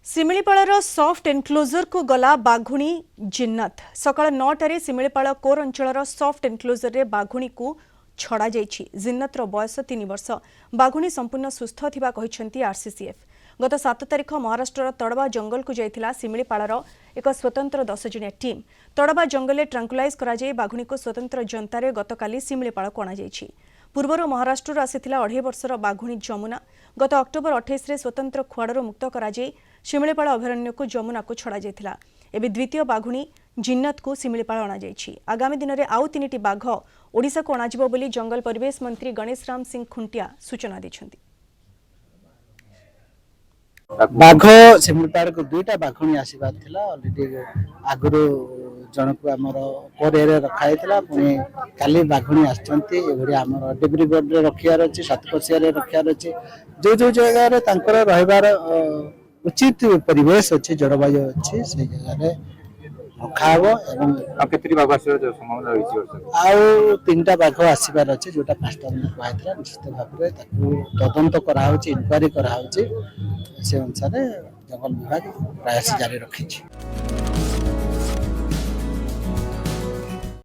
ଶିମିଳିପାଳର soft enclosure को गला बाघुणी जिन्नत सकाळ 9टारे ଶିମିଳିପାଳ କୋର ଅଞ୍ଚଳର ସଫ୍ଟ ଏନକ୍ଲୋଜରରେ ବାଘୁଣୀକୁ ଛଡ଼ା ଯାଇଛି। ଜିନ୍ନତର ବୟସ 3 ବର୍ଷ। ବାଘୁଣୀ ସମ୍ପୂର୍ଣ୍ଣ ସୁସ୍ଥ ଥିବା କହିଛନ୍ତି आरसीसीएफ। गत 7 तारिख महाराष्ट्रर तड़बा जंगल को जाइथिला ଶିମିଳିପାଳର एक स्वतंत्र 10 जणिया टीम। तड़बा जंगल ट्रांकुलाइज करा जाई बाघुणी को स्वतंत्र जनतारे गतकाली ଶିମିଳିପାଳ कोणा जाइछि। पूर्वर महाराष्ट्र आसीथिला 2.5 वर्षर बाघुणी जमुना गत अक्टोबर 28 रे स्वतंत्र खुआड़र मुक्त करा जाई ଶିମିଳିପାଳ अभयारण्य को जमुना को छड़ा जाइथिला। एबे द्वितीय बाघुणी जिन्नत को ଶିମିଳିପାଳ अणा जाइछि। आगामी दिन में आउ 3टी बाघ ओडिशा को अणाजिबो बोली जंगल परिवेश मंत्री गणेश राम सिंह खुंटिया सूचना दैछन्ति। बाघ ଶିମିଳିପାଳ को 2टा बाघुणी आसीबार थिला। ऑलरेडी आगुरो जनक आमर कोरेरे रखा हैतला पुनी काली बाघुणी आछंती एबडी आमर डिब्रीगढ़ रे रखियार अछि, सातकोशिया रे रखियार अछि। जो जो जगह रे तांकर रहबार उचित परिवेश अछि, जलवायु अछि, से जगह रे रखाबो एवं केतरी बाघ आसीर जो संभावना रहिछि। आउ 3टा बाघ आसीबार अछि, जोटा 5टा दिन कहैतला। निश्चित भाबरे ताकू तदंत करा होछि, इंक्वायरी करा होछि। से अनुसार जंगल विभाग प्रयास जारी रखिछि।